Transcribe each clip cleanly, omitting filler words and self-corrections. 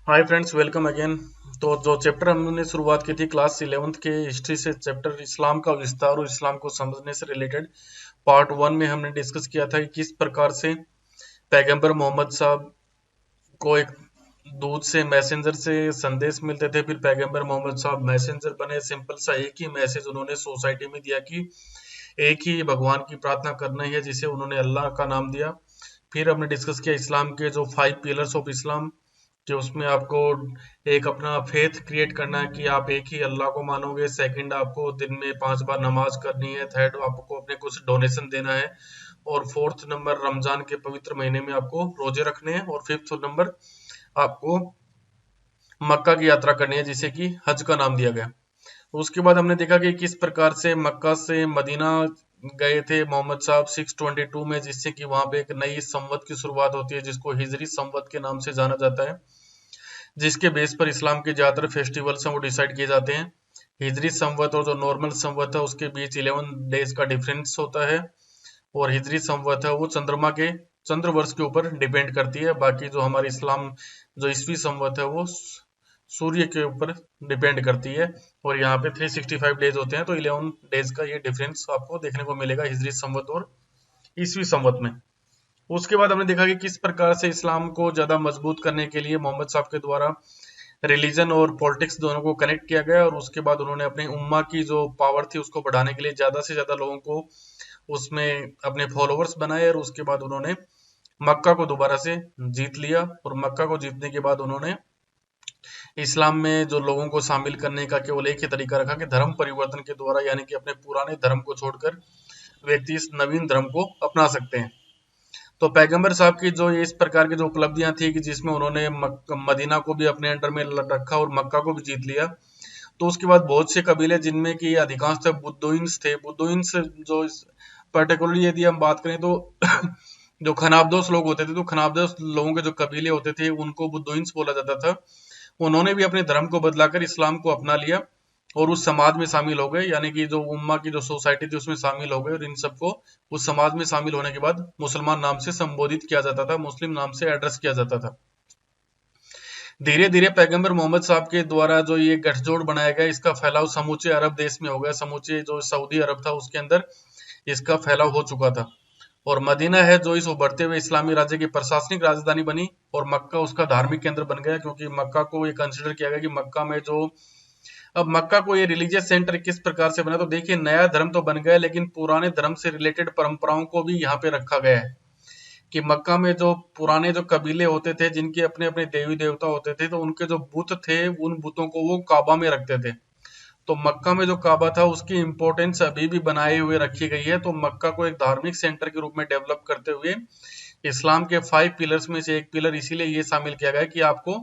Hi friends, welcome again. तो जो chapter हमने शुरुआत की थी क्लास 11th के हिस्ट्री से, चैप्टर इस्लाम का विस्तार और इस्लाम को समझने से रिलेटेड पार्ट 1 में हमने डिस्कस किया था कि किस प्रकार से पैगंबर मोहम्मद साहब को एक दूत से, मैसेंजर से संदेश मिलते थे। फिर पैगंबर मोहम्मद साहब मैसेंजर बने। सिंपल सा एक ही मैसेज उन्होंने सोसाइटी में दिया कि एक ही भगवान की प्रार्थना करना है, जिसे उन्होंने अल्लाह का नाम दिया। फिर हमने डिस्कस किया इस्लाम के जो 5 पिलर्स ऑफ इस्लाम, कि उसमें आपको एक अपना फेथ क्रिएट करना है कि आप एक ही अल्लाह को मानोगे। सेकंड, आपको दिन में 5 बार नमाज करनी है। थर्ड, आपको अपने कुछ डोनेशन देना है। और फोर्थ नंबर, रमजान के पवित्र महीने में आपको रोजे रखने हैं। और फिफ्थ नंबर, आपको मक्का की यात्रा करनी है, जिसे कि हज का नाम दिया गया। उसके बाद हमने देखा कि किस प्रकार से मक्का से मदीना गए थे मोहम्मद साहब 622 में, जिससे कि वहां पे एक नई संवत की शुरुआत होती है, जिसको हिजरी संवत के नाम से जाना जाता है, जिसके बेस पर इस्लाम के ज्यादातर फेस्टिवल्स हैं वो डिसाइड किए जाते हैं। हिजरी संवत और जो नॉर्मल संवत है उसके बीच 11 डेज का डिफरेंस होता है। और हिजरी संवत है वो चंद्रमा के चंद्र वर्ष के ऊपर डिपेंड करती है। बाकी जो हमारे इस्लाम जो ईसवी संवत है वो सूर्य के ऊपर डिपेंड करती है। और यहाँ पे 365 डेज होते हैं, तो 11 डेज का ये डिफरेंस आपको देखने को मिलेगा हिजरी संवत और ईसवी संवत में। उसके बाद हमने देखा कि किस प्रकार से इस्लाम को ज्यादा मजबूत करने के लिए मोहम्मद साहब के द्वारा रिलीजन और पॉलिटिक्स दोनों को कनेक्ट किया गया। और उसके बाद उन्होंने अपनी उम्मा की जो पावर थी उसको बढ़ाने के लिए ज्यादा से ज्यादा लोगों को उसमें अपने फॉलोअर्स बनाए। और उसके बाद उन्होंने मक्का को दोबारा से जीत लिया। और मक्का को जीतने के बाद उन्होंने इस्लाम में जो लोगों को शामिल करने का केवल एक ही तरीका रखा कि धर्म परिवर्तन के द्वारा, यानी कि अपने पुराने धर्म को छोड़कर व्यक्ति इस नवीन धर्म को अपना सकते हैं। तो पैगंबर साहब की जो इस प्रकार की जो उपलब्धियां थी कि जिसमें उन्होंने मदीना को भी अपने अंडर में रखा और मक्का को भी जीत लिया। तो उसके बाद बहुत से कबीले, जिनमें कि अधिकांश बुद्दोइन्स थे, बुद्दोइन्स जो पर्टिकुलरली यदि हम बात करें तो जो खनाबदोश लोग होते थे, तो खनाबदोश लोगों के जो कबीले होते थे उनको बुद्दोइन्स बोला जाता था। उन्होंने भी अपने धर्म को बदलाकर इस्लाम को अपना लिया और उस समाज में शामिल हो गए, यानी कि जो उम्मा की जो सोसाइटी थी उसमें शामिल हो गए। और इन सबको उस समाज में शामिल होने के बाद मुसलमान नाम से संबोधित किया जाता था, मुस्लिम नाम से एड्रेस किया जाता था। धीरे धीरे पैगंबर मोहम्मद साहब के द्वारा जो ये गठजोड़ बनाया गया, इसका फैलाव समूचे अरब देश में हो गया। समूचे जो सऊदी अरब था उसके अंदर इसका फैलाव हो चुका था। और मदीना है जो इस उभरते हुए इस्लामी राज्य की प्रशासनिक राजधानी बनी। और मक्का उसका धार्मिक केंद्र बन गया, क्योंकि मक्का को ये कंसिडर किया गया कि मक्का में जो, अब मक्का को ये रिलीजियस सेंटर किस प्रकार से बना, तो देखिए नया धर्म तो बन गया, लेकिन पुराने धर्म से रिलेटेड परंपराओं को भी यहाँ पे रखा गया है। कि मक्का में जो पुराने जो कबीले होते थे, जिनके अपने अपने देवी देवता होते थे, तो उनके जो बुत थे उन बुतों को वो काबा में रखते थे। तो मक्का में जो काबा था उसकी इंपॉर्टेंस अभी भी बनाए हुए रखी गई है। तो मक्का को एक धार्मिक सेंटर के रूप में डेवलप करते हुए इस्लाम के 5 पिलर्स में से एक पिलर इसीलिए ये शामिल किया गया कि आपको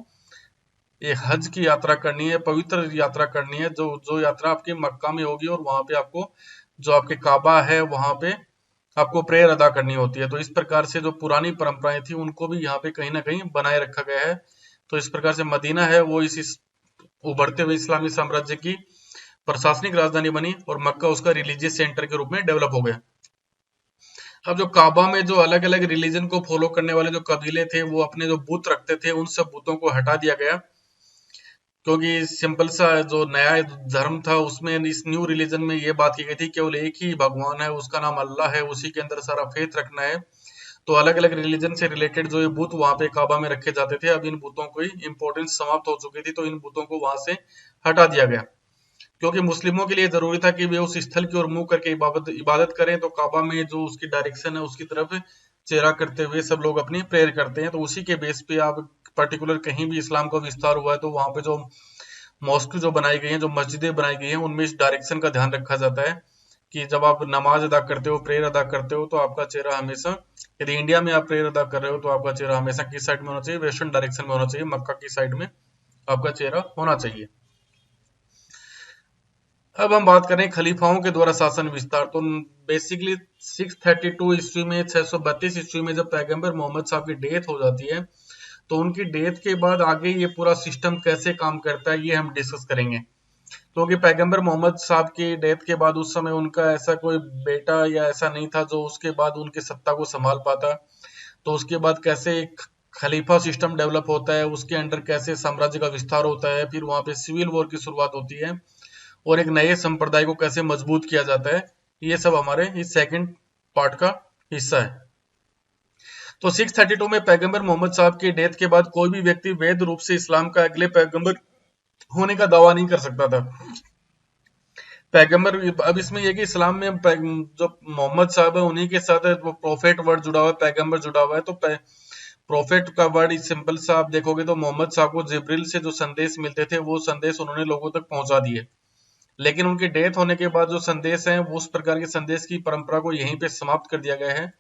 ये हज की यात्रा करनी है, पवित्र यात्रा करनी है, जो जो यात्रा आपकी मक्का में होगी। और वहां पे आपको जो आपके काबा है वहां पे आपको प्रेयर अदा करनी होती है। तो इस प्रकार से जो पुरानी परंपराएं थी उनको भी यहाँ पे कहीं ना कहीं बनाए रखा गया है। तो इस प्रकार से मदीना है वो इस उभरते हुए इस्लामी साम्राज्य की प्रशासनिक राजधानी बनी और मक्का उसका रिलीजियस सेंटर के रूप में डेवलप हो गया। अब जो काबा में जो अलग अलग रिलीजन को फॉलो करने वाले जो कबीले थे वो अपने जो बुत रखते थे उन सब बुतों को हटा दिया गया, क्योंकि सिंपल सा जो नया धर्म था उसमें, इस न्यू रिलीजन में ये बात की गई थी केवल एक ही भगवान है, उसका नाम अल्लाह है, उसी के अंदर सारा फेथ रखना है। तो अलग अलग रिलीजन से रिलेटेड जो ये बुत वहां पे काबा में रखे जाते थे, अब इन बुतों की इंपॉर्टेंस समाप्त हो चुकी थी, तो इन बुतों को वहां से हटा दिया गया। क्योंकि मुस्लिमों के लिए जरूरी था कि वे उस स्थल की ओर मुंह करके इबादत इबादत करें। तो काबा में जो उसकी डायरेक्शन है उसकी तरफ चेहरा करते हुए सब लोग अपनी प्रेयर करते हैं। तो उसी के बेस पे आप पर्टिकुलर कहीं भी इस्लाम का विस्तार हुआ है तो वहां पे जो मॉस्क जो बनाई गई हैं, जो मस्जिदें बनाई गई हैं, उनमें इस डायरेक्शन का ध्यान रखा जाता है कि जब आप नमाज अदा करते हो, प्रेयर अदा करते हो, तो आपका चेहरा हमेशा, यदि इंडिया में आप प्रेयर अदा कर रहे हो तो आपका चेहरा हमेशा किस साइड में होना चाहिए? वेस्टर्न डायरेक्शन में होना चाहिए, मक्का की साइड में आपका चेहरा होना चाहिए। अब हम बात करें खलीफाओं के द्वारा शासन विस्तार, तो बेसिकली 632 ईस्वी में, 632 ईस्वी में जब पैगंबर मोहम्मद साहब की डेथ हो जाती है, तो उनकी डेथ के बाद आगे ये पूरा सिस्टम कैसे काम करता है ये हम डिस्कस करेंगे। क्योंकि पैगंबर मोहम्मद साहब की डेथ के बाद उस समय उनका ऐसा कोई बेटा या ऐसा नहीं था जो उसके बाद उनकी सत्ता को संभाल पाता। तो उसके बाद कैसे खलीफा सिस्टम डेवलप होता है, उसके अंडर कैसे साम्राज्य का विस्तार होता है, फिर वहां पे सिविल वॉर की शुरुआत होती है और एक नए संप्रदाय को कैसे मजबूत किया जाता है, ये सब हमारे इस सेकंड पार्ट का हिस्सा है। तो 632 में पैगंबर मोहम्मद साहब की डेथ के बाद कोई भी व्यक्ति वैध रूप से इस्लाम का अगले पैगंबर होने का दावा नहीं कर सकता था। पैगंबर, अब इसमें यह कि इस्लाम में जो मोहम्मद साहब है उन्हीं के साथ वो प्रोफेट वर्ड जुड़ा हुआ है, पैगंबर जुड़ा हुआ है। तो प्रोफेट का वर्ड सिंपल सा आप देखोगे तो मोहम्मद साहब को जिब्रिल से जो संदेश मिलते थे वो संदेश उन्होंने लोगों तक पहुंचा दिए, लेकिन उनकी डेथ होने के बाद जो संदेश है वो उस प्रकार के संदेश की परंपरा को यहीं पे समाप्त कर दिया गया है।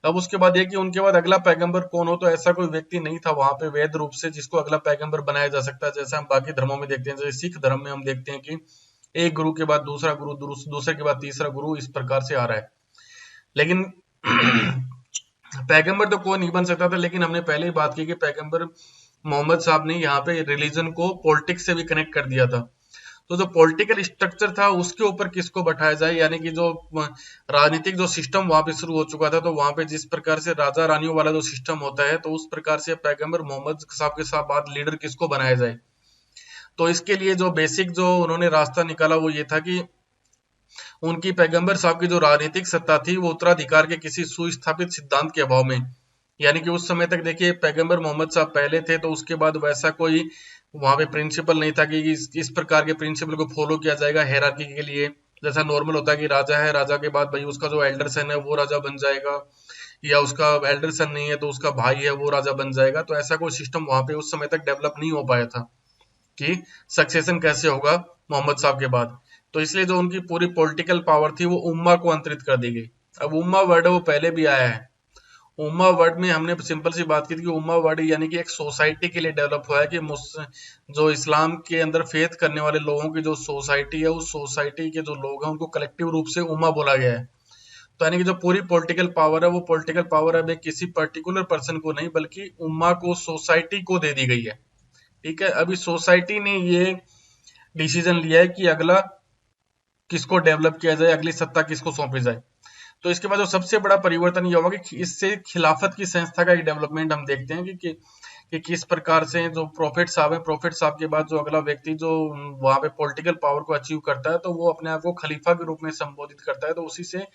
अब उसके बाद ये कि उनके बाद अगला पैगंबर कौन हो, तो ऐसा कोई व्यक्ति नहीं था वहां पे वैध रूप से जिसको अगला पैगंबर बनाया जा सकता है। जैसे हम बाकी धर्मों में देखते हैं, जैसे सिख धर्म में हम देखते हैं कि एक गुरु के बाद दूसरा गुरु, दूसरे के बाद तीसरा गुरु, इस प्रकार से आ रहा है। लेकिन पैगंबर तो कोई नहीं बन सकता था, लेकिन हमने पहले ही बात की कि पैगंबर मोहम्मद साहब ने यहाँ पे रिलीजन को पॉलिटिक्स से भी कनेक्ट कर दिया था। तो जो पॉलिटिकल स्ट्रक्चर था उसके ऊपर किसको बैठाया जाए, यानी कि जो राजनीतिक जो सिस्टम वहां पे शुरू हो चुका था, तो वहां पे जिस प्रकार से राजा रानियों वाला जो सिस्टम होता है, तो उस प्रकार से पैगंबर मोहम्मद साहब के साथ बाद लीडर किसको बनाया जाए। तो इसके लिए जो बेसिक जो उन्होंने रास्ता निकाला वो ये था कि उनकी पैगंबर साहब की जो राजनीतिक सत्ता थी वो उत्तराधिकार के किसी सुस्थापित सिद्धांत के अभाव में, यानी कि उस समय तक देखिए पैगंबर मोहम्मद साहब पहले थे, तो उसके बाद वैसा कोई वहां पे प्रिंसिपल नहीं था कि इस प्रकार के प्रिंसिपल को फॉलो किया जाएगा हेरार्की के लिए। जैसा नॉर्मल होता है कि राजा है, राजा के बाद भाई उसका जो एल्डर सन है वो राजा बन जाएगा, या उसका एल्डर सन नहीं है तो उसका भाई है वो राजा बन जाएगा। तो ऐसा कोई सिस्टम वहां पे उस समय तक डेवलप नहीं हो पाया था कि सक्सेशन कैसे होगा मोहम्मद साहब के बाद। तो इसलिए जो उनकी पूरी पॉलिटिकल पावर थी वो उम्मा को अंतरित कर दी गई। अब उम्मा वर्ड है वो पहले भी आया है। उम्मा वर्ड में हमने सिंपल सी बात की थी कि उम्मा वर्ड यानी कि एक सोसाइटी के लिए डेवलप हुआ है, कि जो इस्लाम के अंदर फेथ करने वाले लोगों की जो सोसाइटी है, उस सोसाइटी के जो लोग हैं उनको कलेक्टिव रूप से उम्मा बोला गया है। तो यानी कि जो पूरी पॉलिटिकल पावर है वो पॉलिटिकल पावर अब एक किसी पर्टिकुलर पर्सन को नहीं बल्कि उम्मा को, सोसाइटी को दे दी गई है। ठीक है, अभी सोसाइटी ने ये डिसीजन लिया है कि अगला किसको डेवलप किया जाए, अगली सत्ता किसको सौंपी जाए। तो इसके बाद जो सबसे बड़ा परिवर्तन ये होगा कि इससे खिलाफत की संस्था का एक डेवलपमेंट हम देखते हैं कि किस प्रकार से जो प्रोफेट साहब है, प्रोफेट साहब के बाद जो अगला व्यक्ति जो वहां पे पॉलिटिकल पावर को अचीव करता है, तो वो अपने आप को खलीफा के रूप में संबोधित करता है। तो उसी से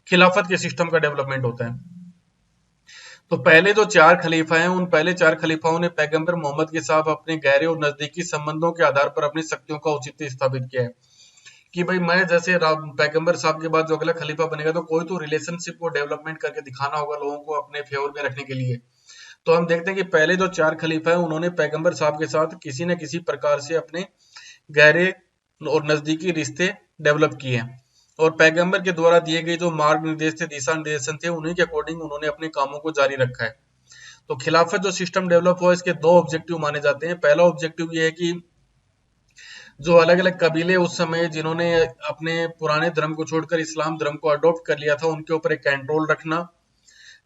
खिलाफत के सिस्टम का डेवलपमेंट होता है। तो पहले जो चार खलीफा हैं, उन पहले चार खलीफाओं ने पैगंबर मोहम्मद के साथ अपने गहरे और नजदीकी संबंधों के आधार पर अपनी शक्तियों का औचित्य स्थापित किया है कि भाई मैं जैसे पैगंबर साहब के बाद जो अगला खलीफा बनेगा तो कोई तो रिलेशनशिप को डेवलपमेंट करके दिखाना होगा लोगों को अपने फेवर में रखने के लिए। तो हम देखते हैं कि पहले जो चार खलीफा है उन्होंने पैगंबर साहब के साथ किसी न किसी प्रकार से अपने गहरे और नजदीकी रिश्ते डेवलप किए हैं, और पैगंबर के द्वारा दिए गए जो मार्ग निर्देश थे, दिशा निर्देशन थे, उन्हीं के अकॉर्डिंग उन्होंने अपने कामों को जारी रखा है। तो खिलाफत जो सिस्टम डेवलप हुआ इसके दो ऑब्जेक्टिव माने जाते हैं। पहला ऑब्जेक्टिव ये है कि जो अलग अलग कबीले उस समय जिन्होंने अपने पुराने धर्म को छोड़कर इस्लाम धर्म को अडॉप्ट कर लिया था, उनके ऊपर एक कंट्रोल रखना,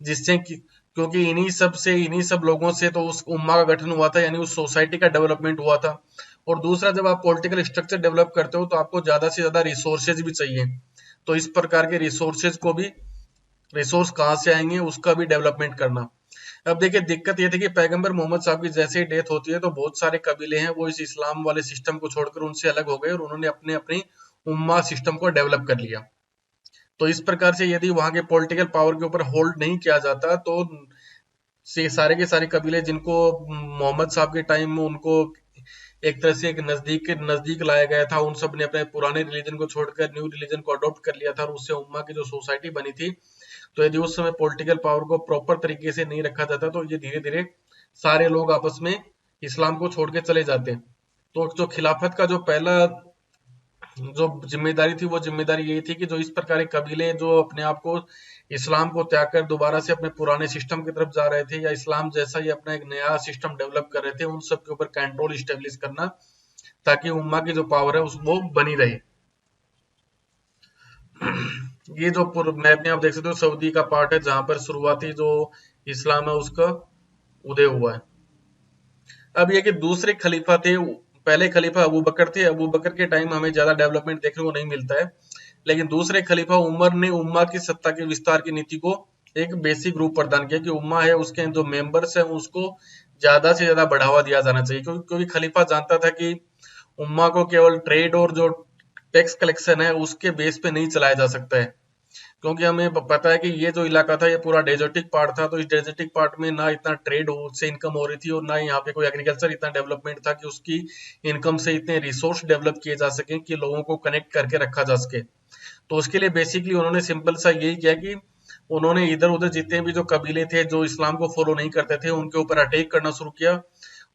जिससे कि क्योंकि इन्हीं सब लोगों से तो उस उम्मा का गठन हुआ था, यानी उस सोसाइटी का डेवलपमेंट हुआ था। और दूसरा, जब आप पॉलिटिकल स्ट्रक्चर डेवलप करते हो तो आपको ज्यादा से ज्यादा रिसोर्सेज भी चाहिए। तो इस प्रकार के रिसोर्सेज को भी, रिसोर्स कहाँ से आएंगे उसका भी डेवलपमेंट करना। अब देखिए दिक्कत ये थी कि पैगंबर मोहम्मद साहब की जैसे ही डेथ होती है तो बहुत सारे कबीले हैं वो इस इस्लाम वाले सिस्टम को छोड़कर उनसे अलग हो गए और उन्होंने अपने अपनी उम्मा सिस्टम को डेवलप कर लिया। तो इस प्रकार से यदि वहां के पॉलिटिकल पावर के ऊपर होल्ड नहीं किया जाता तो से सारे के सारे कबीले जिनको मोहम्मद साहब के टाइम में उनको एक तरह से एक नजदीक के नजदीक लाया गया था, उन सब ने अपने पुराने रिलीजन को छोड़कर न्यू रिलीजन को अडॉप्ट कर लिया था और उससे उम्मा की जो सोसाइटी बनी थी। तो यदि उस समय पॉलिटिकल पावर को प्रॉपर तरीके से नहीं रखा जाता तो ये धीरे धीरे सारे लोग आपस में इस्लाम को छोड़ के चले जाते। तो जो खिलाफत का जो पहला जो जिम्मेदारी थी वो जिम्मेदारी यही थी कि जो इस प्रकार के कबीले जो अपने आप को इस्लाम को त्याग कर दोबारा से अपने पुराने सिस्टम की तरफ जा रहे थे या इस्लाम जैसा ही अपना एक नया सिस्टम डेवलप कर रहे थे, उन सब के ऊपर कंट्रोल स्टेब्लिश करना ताकि उम्मा की जो पावर है वो बनी रहे। ये जो मैप में आप देख सकते हो सऊदी का पार्ट है जहां पर शुरुआती जो इस्लाम है उसका उदय हुआ है। अब ये कि दूसरे खलीफा थे, पहले खलीफा अबू बकर थे, अबू बकर के टाइम हमें ज्यादा डेवलपमेंट देखने को नहीं मिलता है, लेकिन दूसरे खलीफा उमर ने उम्मा की सत्ता के विस्तार की नीति को एक बेसिक ग्रुप प्रदान किया कि उम्मा है उसके जो मेंबर्स हैं उसको ज्यादा से ज्यादा बढ़ावा दिया जाना चाहिए, क्योंकि खलीफा जानता था कि उम्मा को केवल ट्रेड और जो टैक्स कलेक्शन है उसके बेस पे नहीं चलाया जा सकता है। क्योंकि हमें पता है कि ये जो इलाका था ये पूरा डेजर्टिक पार्ट था, तो इस डेजर्टिक पार्ट में ना इतना ट्रेड से इनकम हो रही थी और ना यहाँ पे कोई एग्रीकल्चर इतना डेवलपमेंट था कि उसकी इनकम से इतने रिसोर्स डेवलप किए जा सके कि लोगों को कनेक्ट करके रखा जा सके। तो उसके लिए बेसिकली उन्होंने सिंपल सा यही किया कि उन्होंने इधर उधर जितने भी जो कबीले थे जो इस्लाम को फॉलो नहीं करते थे उनके ऊपर अटैक करना शुरू किया।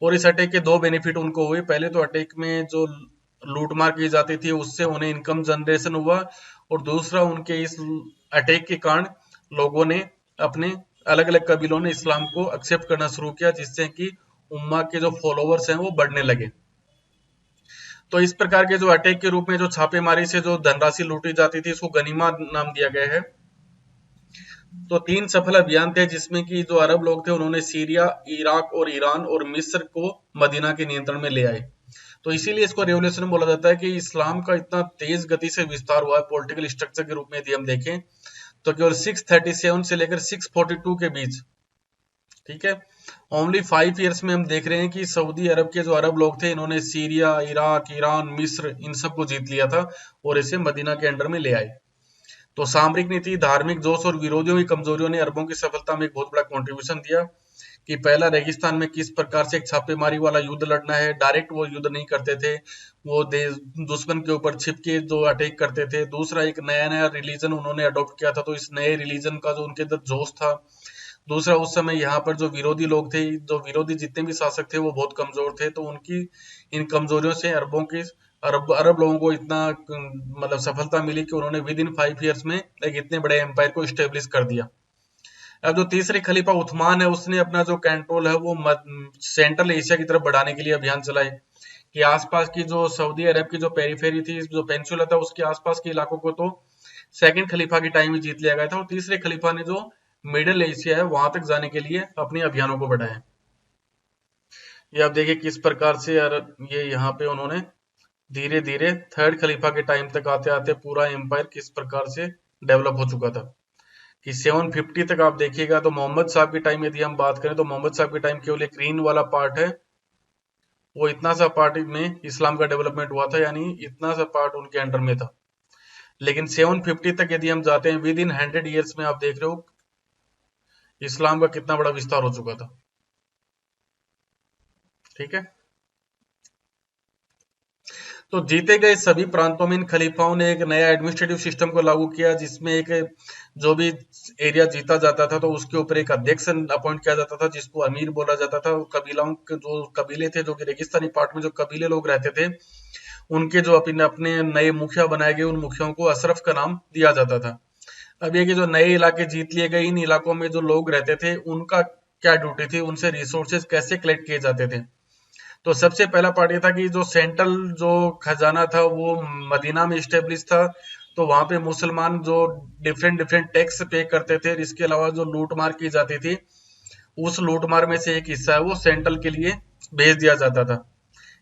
और इस अटैक के दो बेनिफिट उनको हुए। पहले तो अटैक में जो लूटमार की जाती थी उससे उन्हें इनकम जनरेशन हुआ, और दूसरा उनके इस अटैक के कारण लोगों ने अपने अलग अलग कबीलों ने इस्लाम को एक्सेप्ट करना शुरू किया, जिससे कि उम्मा के जो फॉलोवर्स हैं वो बढ़ने लगे। तो इस प्रकार के जो अटैक के रूप में जो छापेमारी से जो धनराशि लूटी जाती थी इसको गनीमा नाम दिया गया है। तो 3 सफल अभियान थे जिसमें कि जो अरब लोग थे उन्होंने सीरिया, इराक और ईरान और मिस्र को मदीना के नियंत्रण में ले आए। तो इसीलिए इसको रेवोल्यूशन बोला जाता है कि इस्लाम का इतना तेज गति से विस्तार हुआ है पॉलिटिकल स्ट्रक्चर के रूप में। यदि हम देखें तो केवल 637 से लेकर 642 के बीच, ठीक है, ओनली 5 ईयर्स में हम देख रहे हैं कि सऊदी अरब के जो अरब लोग थे इन्होंने सीरिया, इराक, ईरान, मिस्र इन सबको जीत लिया था और इसे मदीना के अंडर में ले आए। तो सामरिक नीति, धार्मिक जोश और विरोधियों की कमजोरियों ने अरबों की सफलता में एक बहुत बड़ा कंट्रीब्यूशन दिया। कि पहला, रेगिस्तान में किस प्रकार से एक छापेमारी वाला युद्ध लड़ना है। डायरेक्ट वो युद्ध नहीं करते थे, वो दुश्मन के ऊपर छिप के जो अटैक करते थे। दूसरा, एक नया नया रिलीजन उन्होंने अडॉप्ट किया था, तो इस नए रिलीजन का जो उनके अंदर जोश था। दूसरा, उस समय यहाँ पर जो विरोधी लोग थे, जो विरोधी जितने भी शासक थे वो बहुत कमजोर थे, तो उनकी इन कमजोरियों से अरबों की अरब अरब लोगों को इतना मतलब सफलता मिली कि उन्होंने विद इन 5 ईयर्स में एक इतने बड़े एम्पायर को स्टेब्लिश कर दिया। अब जो तीसरे खलीफा उस्मान है उसने अपना जो कंट्रोल है वो सेंट्रल एशिया की तरफ बढ़ाने के लिए अभियान चलाए। कि आसपास की जो सऊदी अरब की जो पेरीफेरी थी, जो पेंसुला था, उसके आसपास के इलाकों को तो सेकंड खलीफा के टाइम में जीत लिया गया था, और तीसरे खलीफा ने जो मिडिल एशिया है वहां तक जाने के लिए अपने अभियानों को बढ़ाया। ये आप देखिए किस प्रकार से यार ये यहाँ पे उन्होंने धीरे धीरे थर्ड खलीफा के टाइम तक आते आते पूरा एम्पायर किस प्रकार से डेवलप हो चुका था। कि 750 तक आप देखिएगा तो मोहम्मद साहब के टाइम यदि हम बात करें तो मोहम्मद साहब के टाइम केवल एक ग्रीन वाला पार्ट है, वो इतना सा पार्ट में इस्लाम का डेवलपमेंट हुआ था, यानी इतना सा पार्ट उनके अंडर में था। लेकिन 750 तक यदि हम जाते हैं, विद इन 100 ईयर्स में आप देख रहे हो इस्लाम का कितना बड़ा विस्तार हो चुका था। ठीक है, तो जीते गए सभी प्रांतों में इन खलीफाओं ने एक नया एडमिनिस्ट्रेटिव सिस्टम को लागू किया, जिसमें एक जो भी एरिया जीता जाता था तो उसके ऊपर एक अध्यक्ष अपॉइंट किया जाता था जिसको अमीर बोला जाता था। कबीलाओं के जो कबीले थे, जो कि रेगिस्तानी पार्ट में जो कबीले लोग रहते थे, उनके जो अपने अपने नए मुखिया बनाए गए उन मुखियाओं को अशरफ का नाम दिया जाता था। अब ये कि जो नए इलाके जीत लिए गए, इन इलाकों में जो लोग रहते थे उनका क्या ड्यूटी थी, उनसे रिसोर्सेज कैसे कलेक्ट किए जाते थे। तो सबसे पहला पार्ट ये था कि जो सेंट्रल जो खजाना था वो मदीना में स्टेब्लिश था, तो वहां पे मुसलमान जो डिफरेंट डिफरेंट टैक्स पे करते थे। इसके अलावा जो लूटमार की जाती थी उस लूटमार में से एक हिस्सा है वो सेंट्रल के लिए भेज दिया जाता था।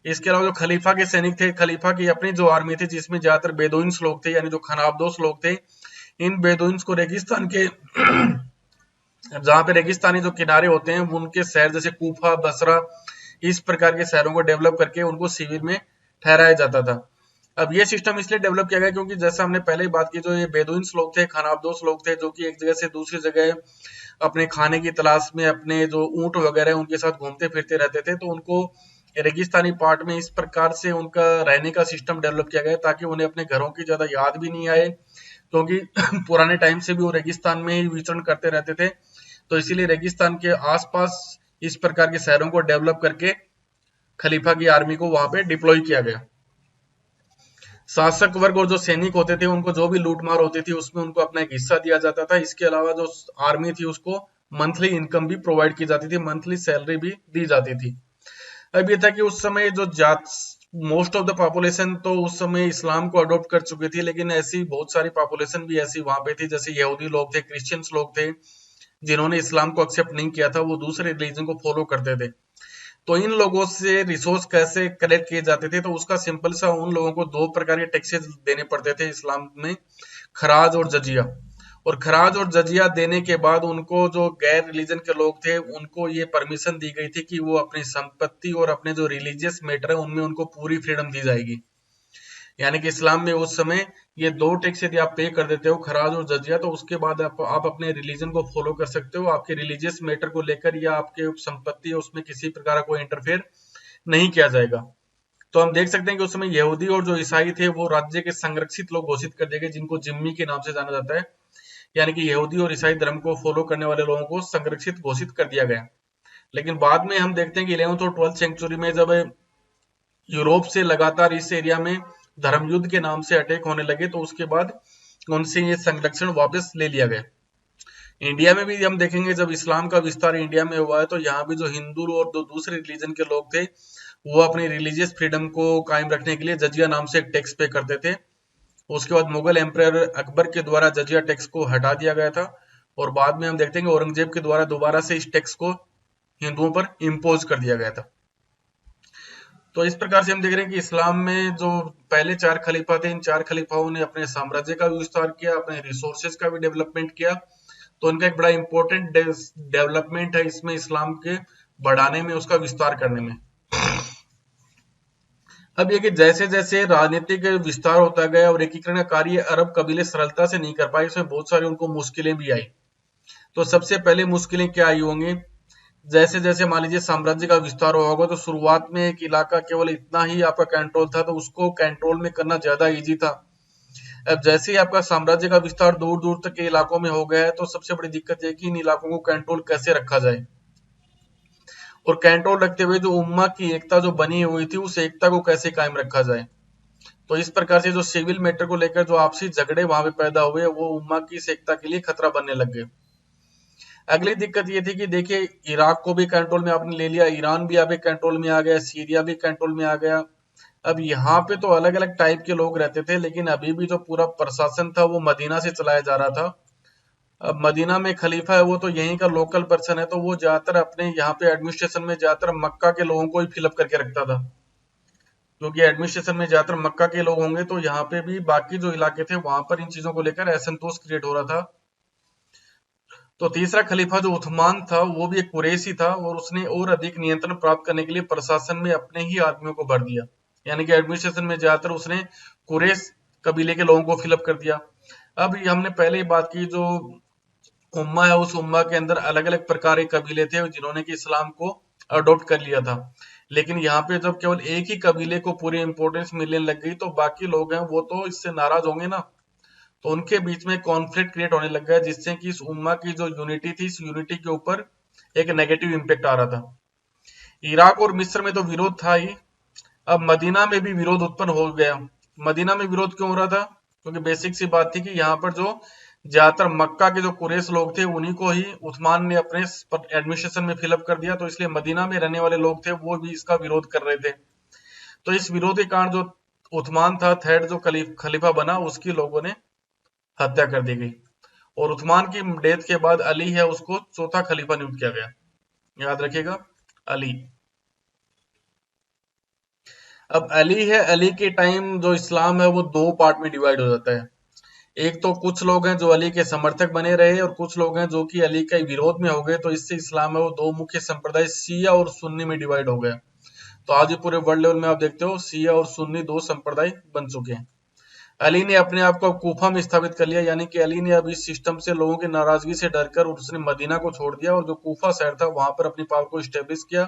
इसके अलावा जो खलीफा के सैनिक थे, खलीफा की अपनी जो आर्मी थी जिसमें ज्यादातर बेदोइंस लोग थे, यानी जो खनाबदोश लोग थे, इन बेदोइंस को रेगिस्तान के जहां पे रेगिस्तानी जो किनारे होते हैं उनके शहर जैसे कूफा, बसरा, इस प्रकार के शहरों को डेवलप करके उनको शिविर में ठहराया जाता था। अब ये सिस्टम इसलिए डेवलप किया गया क्योंकि जैसा हमने पहले ही बात की, जो ये बेदुइन्स लोग थे, खानाबदोश लोग थे, जो कि एक जगह से दूसरी जगह अपने खाने की तलाश में अपने जो ऊंट वगैरह उनके साथ घूमते फिरते रहते थे, तो उनको रेगिस्तानी पार्ट में इस प्रकार से उनका रहने का सिस्टम डेवलप किया गया ताकि उन्हें अपने घरों की ज्यादा याद भी नहीं आए, क्योंकि पुराने टाइम से भी वो रेगिस्तान में ही विचरण करते रहते थे। तो इसीलिए रेगिस्तान के आसपास इस प्रकार के शहरों को डेवलप करके खलीफा की आर्मी को वहां पे डिप्लॉय किया गया। शासक वर्ग और जो सैनिक होते थे उनको जो भी लूटमार होती थी उसमें उनको अपना एक हिस्सा दिया जाता था। इसके अलावा जो आर्मी थी उसको मंथली इनकम भी प्रोवाइड की जाती थी, मंथली सैलरी भी दी जाती थी। अब ये था कि उस समय जो जात मोस्ट ऑफ द पॉपुलेशन तो उस समय इस्लाम को अडॉप्ट कर चुकी थी, लेकिन ऐसी बहुत सारी पॉपुलेशन भी ऐसी वहां पे थी, जैसे यहूदी लोग थे, क्रिश्चियंस लोग थे, जिन्होंने इस्लाम को एक्सेप्ट नहीं किया था, वो दूसरे रिलीजन को फॉलो करते थे। तो इन लोगों से रिसोर्स कैसे कलेक्ट किए जाते थे, तो उसका सिंपल सा उन लोगों को दो प्रकार के टैक्सेस देने पड़ते थे इस्लाम में, खराज और जजिया। और खराज और जजिया देने के बाद उनको, जो गैर रिलीजन के लोग थे, उनको ये परमिशन दी गई थी कि वो अपनी संपत्ति और अपने जो रिलीजियस मैटर है उनमें उनको पूरी फ्रीडम दी जाएगी। यानी कि इस्लाम में उस समय ये दो टैक्स यदि आप पे कर देते हो, खराज और जजिया, तो उसके बाद आप अपने रिलीजन को फॉलो कर सकते हो। आपके रिलीजियस मैटर को लेकर या आपके संपत्ति है उसमें किसी प्रकार का कोई इंटरफेयर नहीं किया जाएगा। तो हम देख सकते हैं कि उस समय यहूदी और जो ईसाई थे वो राज्य के संरक्षित लोग घोषित कर दिए गए, जिनको जिम्मी के नाम से जाना जाता है। यानी कि यहूदी और ईसाई धर्म को फॉलो करने वाले लोगों को संरक्षित घोषित कर दिया गया। लेकिन बाद में हम देखते हैं कि 11वीं और 12वीं सेंचुरी में जब यूरोप से लगातार इस एरिया में धर्म युद्ध के नाम से अटैक होने लगे, तो उसके बाद उनसे ये संरक्षण वापस ले लिया गया। इंडिया में भी हम देखेंगे, जब इस्लाम का विस्तार इंडिया में हुआ है, तो यहाँ भी जो हिंदू और जो दूसरे रिलीजन के लोग थे, वो अपनी रिलीजियस फ्रीडम को कायम रखने के लिए जजिया नाम से एक टैक्स पे करते थे। उसके बाद मुगल एम्पायर अकबर के द्वारा जजिया टैक्स को हटा दिया गया था, और बाद में हम देखते हैं कि औरंगजेब के द्वारा दोबारा से इस टैक्स को हिंदुओं पर इम्पोज कर दिया गया था। तो इस प्रकार से हम देख रहे हैं कि इस्लाम में जो पहले 4 खलीफा थे, इन 4 खलीफाओं ने अपने साम्राज्य का भी विस्तार किया, अपने रिसोर्सेज का भी डेवलपमेंट किया। तो उनका एक बड़ा इंपॉर्टेंट डेवलपमेंट है इसमें, इस्लाम के बढ़ाने में, उसका विस्तार करने में। अब ये कि जैसे जैसे राजनीतिक विस्तार होता गया और एकीकरण का कार्य अरब कबीले सरलता से नहीं कर पाए, इसमें बहुत सारी उनको मुश्किलें भी आई। तो सबसे पहले मुश्किलें क्या आई होंगी? जैसे जैसे मान लीजिए साम्राज्य का विस्तार हुआ होगा, तो शुरुआत में एक इलाका केवल इतना ही आपका कंट्रोल था, तो उसको कंट्रोल में करना ज्यादा इजी था। अब जैसे ही आपका साम्राज्य का विस्तार दूर दूर तक के इलाकों में हो गया है, तो सबसे बड़ी दिक्कत है कि इन इलाकों को कंट्रोल कैसे रखा जाए, और कंट्रोल रखते हुए जो उम्मा की एकता जो बनी हुई थी, उस एकता को कैसे कायम रखा जाए। तो इस प्रकार से जो सिविल मैटर को लेकर जो आपसी झगड़े वहां पे पैदा हुए, वो उम्मा की इस एकता के लिए खतरा बनने लग गए। अगली दिक्कत ये थी कि देखिए, इराक को भी कंट्रोल में आपने ले लिया, ईरान भी आपके कंट्रोल में आ गया, सीरिया भी कंट्रोल में आ गया। अब यहाँ पे तो अलग अलग टाइप के लोग रहते थे, लेकिन अभी भी जो पूरा प्रशासन था वो मदीना से चलाया जा रहा था। अब मदीना में खलीफा है, वो तो यहीं का लोकल पर्सन है, तो वो ज्यादातर अपने यहाँ पे एडमिनिस्ट्रेशन में ज्यादातर मक्का के लोगों को ही फिलअप करके रखता था, क्योंकि एडमिनिस्ट्रेशन में ज्यादातर मक्का के लोग होंगे। तो यहाँ पे भी बाकी जो इलाके थे वहां पर इन चीजों को लेकर असंतोष क्रिएट हो रहा था। तो तीसरा खलीफा जो उस्मान था, वो भी एक कुरैशी था, और उसने और अधिक नियंत्रण प्राप्त करने के लिए प्रशासन में अपने ही आदमियों को भर दिया। यानी कि एडमिनिस्ट्रेशन में ज्यादातर उसने कुरैश कबीले के लोगों को फिलअप कर दिया। अब ये हमने पहले ही बात की, जो उम्मा है, उस उम्मा के अंदर अलग अलग प्रकार के कबीले थे जिन्होंने कि इस्लाम को अडॉप्ट कर लिया था। लेकिन यहाँ पे जब केवल एक ही कबीले को पूरी इंपॉर्टेंस मिलने लग गई, तो बाकी लोग हैं वो तो इससे नाराज होंगे ना। तो उनके बीच में कॉन्फ्लिक्ट क्रिएट होने लग गया, जिससे कि इस उम्मा की जो यूनिटी थी, इस यूनिटी के ऊपर एक नेगेटिव इम्पैक्ट आ रहा था। इराक और मिस्र में तो विरोध था ही, अब मदीना में भी विरोध उत्पन्न हो गया। मदीना में विरोध क्यों हो रहा था? क्योंकि बेसिक सी बात थी कि यहाँ पर जो ज्यादातर मक्का के जो कुरैश लोग थे, उन्हीं को ही उस्मान ने अपने एडमिनिस्ट्रेशन में फिलअप कर दिया, तो इसलिए मदीना में रहने वाले लोग थे वो भी इसका विरोध कर रहे थे। तो इस विरोध के कारण जो उस्मान था, थर्ड जो खलीफा बना, उसकी लोगों ने हत्या कर दी गई, और उस्मान की डेथ के बाद अली है, उसको चौथा खलीफा नियुक्त किया गया। याद रखिएगा, अली। अब अली है, अली के टाइम जो इस्लाम है वो दो पार्ट में डिवाइड हो जाता है। एक तो कुछ लोग हैं जो अली के समर्थक बने रहे, और कुछ लोग हैं जो कि अली के विरोध में हो गए। तो इससे इस्लाम है वो दो मुख्य संप्रदाय, शिया और सुन्नी में डिवाइड हो गया। तो आज भी पूरे वर्ल्ड लेवल में आप देखते हो शिया और सुन्नी दो संप्रदाय बन चुके हैं। अली ने अपने आप को कूफा में स्थापित कर लिया, यानी कि अली ने अब इस सिस्टम से, लोगों की नाराजगी से डरकर उसने मदीना को छोड़ दिया, और जो कूफा शहर था वहां पर अपनी पावर को स्टेब्लिश किया।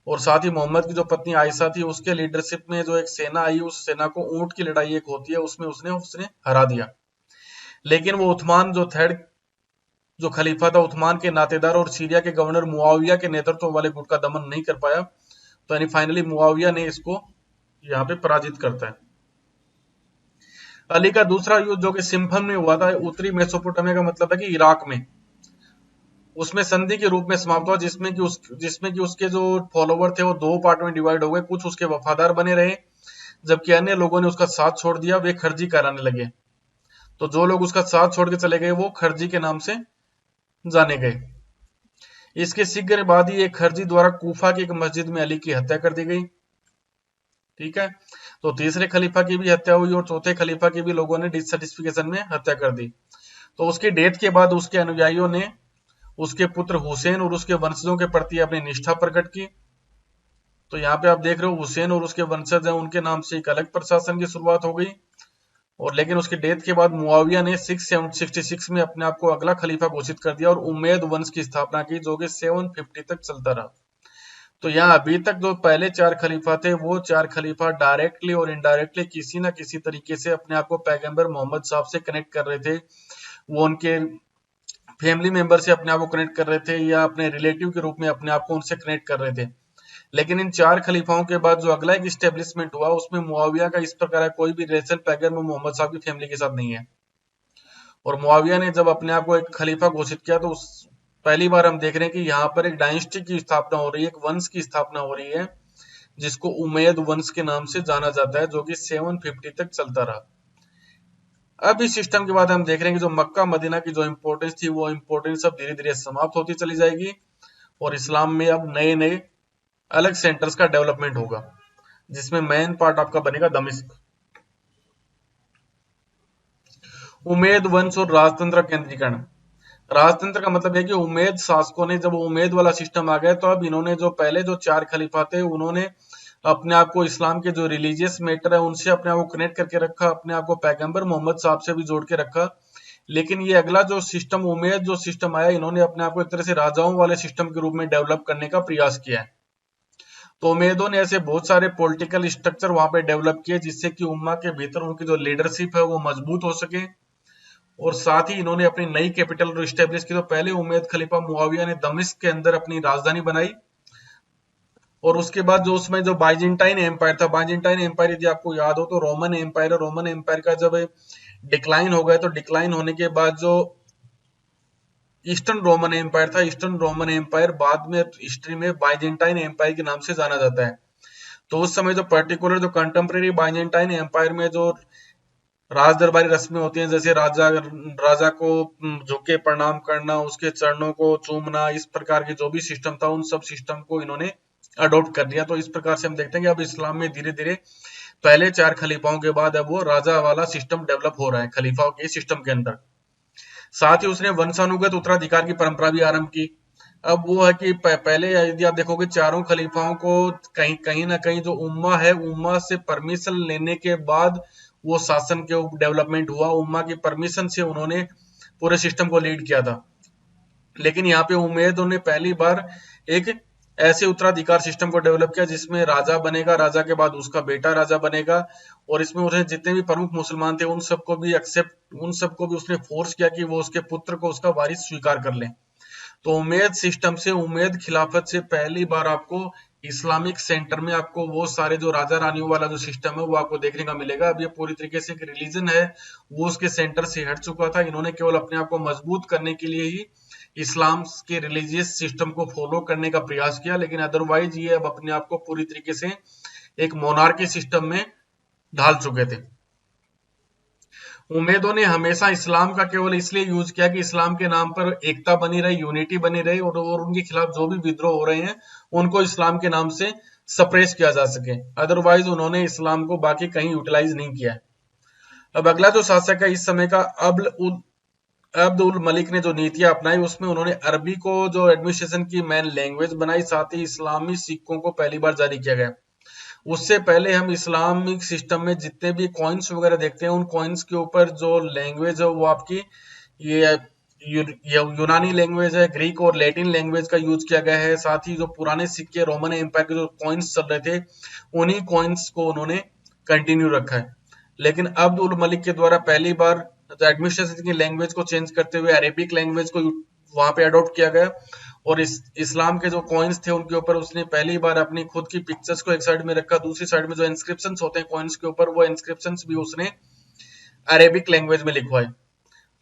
और साथ ही मोहम्मद की जो पत्नी आयशा थी, उसके लीडरशिप में जो एक सेना आई, उस सेना को ऊंट की लड़ाई एक होती है, उसमें उसने उसने हरा दिया। लेकिन वो उस्मान जो थर्ड जो खलीफा था, उस्मान के नातेदार और सीरिया के गवर्नर मुआविया के नेतृत्व वाले गुट का दमन नहीं कर पाया। तो यानी फाइनली मुआविया ने इसको यहाँ पे पराजित करता है। अली का दूसरा युद्ध जो कि सिम्फन में हुआ था, उत्तरी मेसोपोटामिया का मतलब है कि इराक में, उसमें संधि के रूप में समाप्त हुआ, जिसमें कि उसके जो फॉलोवर थे वो दो पार्ट में डिवाइड हो गए। कुछ उसके वफादार बने रहे, जबकि अन्य लोगों ने उसका साथ छोड़ दिया, वे खर्जी कराने लगे। तो जो लोग उसका साथ छोड़ के चले गए, वो खर्जी के नाम से जाने गए। इसके शीघ्र बाद ही एक खर्जी द्वारा कूफा की एक मस्जिद में अली की हत्या कर दी गई। ठीक है, तो तीसरे खलीफा की भी हत्या हुई, और चौथे खलीफा की भी लोगों ने डिससेटिस्फिकेशन में हत्या कर दी। तो उसकी डेथ के बाद उसके अनुयायियों ने उसके पुत्र हुसैन और उसके वंशजों के प्रति अपनी निष्ठा प्रकट की। तो यहाँ पे आप देख रहे हो हुसैन और उसके वंशज हैं, उनके नाम से एक अलग प्रशासन की शुरुआत हो गई। और लेकिन उसकी डेथ के बाद मुआविया ने 666 में अपने आप को अगला खलीफा घोषित कर दिया और उमैयद वंश की स्थापना की, जो कि 750 तक चलता रहा। तो यहाँ अभी तक जो पहले 4 खलीफा थे, वो 4 खलीफा डायरेक्टली और इनडायरेक्टली किसी ना किसी तरीके से अपने आप को पैगंबर मोहम्मद साहब से कनेक्ट कर रहे थे। वो उनके फैमिली मेंबर से अपने आप को कनेक्ट कर रहे थे या अपने रिलेटिव के रूप में अपने आप को उनसे कनेक्ट कर रहे थे। लेकिन इन 4 खलीफाओं के बाद जो अगला एक स्टेब्लिशमेंट हुआ, उसमें मुआविया का इस प्रकार कोई भी रिलेशन पैगंबर मोहम्मद साहब की फैमिली के साथ नहीं है। और मुआविया ने जब अपने आप को एक खलीफा घोषित किया, तो उस पहली बार हम देख रहे हैं कि यहाँ पर एक डायनेस्टी की स्थापना हो रही है, एक वंश की स्थापना हो रही है, जिसको उमैयद वंश के नाम से जाना जाता है, जो कि 750 तक चलता रहा। अब इस सिस्टम के बाद हम देख रहे हैं कि जो मक्का मदीना की जो इंपॉर्टेंस थी, वो इंपॉर्टेंस अब धीरे धीरे समाप्त होती चली जाएगी और इस्लाम में अब नए नए अलग सेंटर्स का डेवलपमेंट होगा, जिसमें मेन पार्ट आपका बनेगा दमिश्क। उमैयद वंश और राजतंत्र केंद्रीकरण। राजतंत्र का मतलब है कि उमैयद शासकों ने, जब उमैयद वाला सिस्टम आ गया, तो अब इन्होंने जो पहले जो 4 खलीफा थे, उन्होंने अपने आप को इस्लाम के जो रिलीजियस मैटर है उनसे अपने आप को कनेक्ट करके रखा, अपने आप को पैगंबर मोहम्मद साहब से भी जोड़ के रखा। लेकिन ये अगला जो सिस्टम उमैयद जो सिस्टम आया, इन्होंने अपने आप को एक तरह से राजाओं वाले सिस्टम के रूप में डेवलप करने का प्रयास किया है। तो उमैयदों ने ऐसे बहुत सारे पॉलिटिकल स्ट्रक्चर वहां पे डेवलप किए, जिससे कि उम्मा के भीतर उनकी जो लीडरशिप है वो मजबूत हो सके। और साथ ही इन्होंने अपनी नई कैपिटल स्टेब्लिश की। तो पहले उमैयद खलीफा मुआविया ने दमिश्क के अंदर अपनी राजधानी बनाई, और उसके बाद जो उसमें जो बाइजेंटाइन एम्पायर था, बाइजेंटाइन एम्पायर यदि आपको याद हो तो रोमन एम्पायर, रोमन एम्पायर का जब डिक्लाइन हो गया, तो डिक्लाइन होने के बाद जो ईस्टर्न रोमन एम्पायर था, ईस्टर्न रोमन एम्पायर बाद में हिस्ट्री में बाइजेंटाइन एम्पायर के नाम से जाना जाता है। तो उस समय जो पर्टिकुलर जो कंटेम्प्रेरी बाइजेंटाइन एम्पायर में जो राज दरबारी रस्में होती हैं, जैसे राजा राजा को झुक के प्रणाम करना, उसके चरणों को चूमना, इस प्रकार के जो भी सिस्टम था, उन सब सिस्टम को इन्होंने अडॉप्ट कर लिया। तो इस प्रकार से हम देखते हैं कि अब इस्लाम में धीरे धीरे पहले 4 खलीफाओं के बाद अब वो राजा वाला सिस्टम डेवलप हो रहा है खलीफाओं के सिस्टम के अंदर। साथ ही उसने वंशानुगत उत्तराधिकार की परंपरा भी आरंभ की। अब वो है कि पहले यदि आप देखोगे, चारों खलीफाओं को कहीं कहीं ना कहीं जो उम्मा है, उम्मा से परमिशन लेने के बाद वो शासन के डेवलपमेंट हुआ। उम्मा की परमिशन से उन्होंने पूरे सिस्टम को लीड किया था। लेकिन यहाँ पे उमैयदों ने पहली बार एक ऐसे उत्तराधिकार सिस्टम को डेवलप किया, जिसमें राजा बनेगा, राजा के बाद उसका बेटा राजा बनेगा, और इसमें उन्हें जितने भी प्रमुख मुसलमान थे उन सबको भी उसने फोर्स किया कि वो उसके पुत्र को उसका वारिस स्वीकार कर लें। तो उमैयद सिस्टम से, उमैयद खिलाफत से पहली बार आपको इस्लामिक सेंटर में आपको वो सारे जो राजा रानियों वाला जो सिस्टम है वो आपको देखने का मिलेगा। अब ये पूरी तरीके से एक रिलीजन है, वो उसके सेंटर से हट चुका था। इन्होंने केवल अपने आप को मजबूत करने के लिए ही इस्लाम के रिलीजियस सिस्टम को फॉलो करने का प्रयास किया, लेकिन अदरवाइज ये अब अपने आप को पूरी तरीके से एक मोनार्की सिस्टम में ढाल चुके थे। उमैयदों ने हमेशा इस्लाम का केवल इसलिए यूज किया कि इस्लाम के नाम पर एकता बनी रही, यूनिटी बनी रही, और उनके खिलाफ जो भी विद्रोह हो रहे हैं उनको इस्लाम के नाम से सप्रेस किया जा सके। अदरवाइज उन्होंने इस्लाम को बाकी कहीं यूटिलाइज नहीं किया। अब अगला जो शासक है इस समय का, अब्द उल मलिक ने जो नीतियां अपनाई, उसमें उन्होंने अरबी को जो एडमिनिस्ट्रेशन की मेन लैंग्वेज बनाई, साथ ही इस्लामी सिक्कों को पहली बार जारी किया गया। उससे पहले हम इस्लामिक सिस्टम में जितने भी कॉइन्स वगैरह देखते हैं, उन कॉइन्स के ऊपर जो लैंग्वेज है वो आपकी ये यूनानी लैंग्वेज है, ग्रीक और लैटिन लैंग्वेज का यूज किया गया है। साथ ही जो पुराने सिक्के रोमन एम्पायर के जो कॉइन्स चल रहे थे, उन्हीं कॉइन्स को उन्होंने कंटिन्यू रखा है। लेकिन अब्द उल मलिक के द्वारा पहली बार एडमिनिस्ट्रेशन की लैंग्वेज को चेंज करते हुए अरेबिक लैंग्वेज को वहां पे अडॉप्ट किया गया, और इस्लाम के जो कॉइन्स थे उनके ऊपर उसने पहली बार अपनी खुद की पिक्चर्स को एक साइड में रखा, दूसरी साइड में जो इंस्क्रिप्शन होते हैं कॉइन्स के ऊपर, वो इंस्क्रिप्शन भी उसने अरेबिक लैंग्वेज में लिखवाए।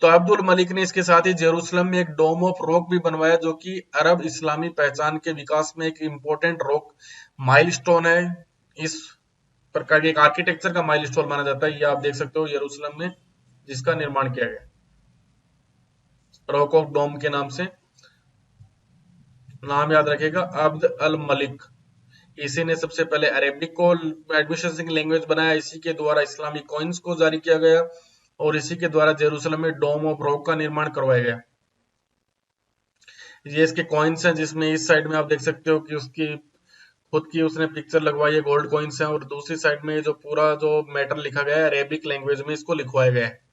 तो अब्दुल मलिक ने इसके साथ ही जेरूसलम में एक डोम ऑफ रॉक भी बनवाया, जो कि अरब इस्लामी पहचान के विकास में एक इम्पोर्टेंट रॉक माइलस्टोन है। इस प्रकार के एक आर्किटेक्चर का माइलस्टोन माना जाता है। ये आप देख सकते हो यरूशलेम में जिसका निर्माण किया गया, रॉक ऑफ डोम के नाम से। नाम याद रखेगा, अब्द अल मलिक। इसी ने सबसे पहले अरेबिक को एडमिनिस्ट्रेशन की लैंग्वेज बनाया, इसी के द्वारा इस्लामी कॉइन्स को जारी किया गया, और इसी के द्वारा जेरूसलम में डोम ऑफ रॉक का निर्माण करवाया गया। ये इसके कॉइन्स हैं, जिसमें इस साइड में आप देख सकते हो कि उसकी खुद की उसने पिक्चर लगवाई है, गोल्ड कॉइन्स हैं, और दूसरी साइड में जो पूरा जो मैटर लिखा गया है अरेबिक लैंग्वेज में इसको लिखवाया गया है।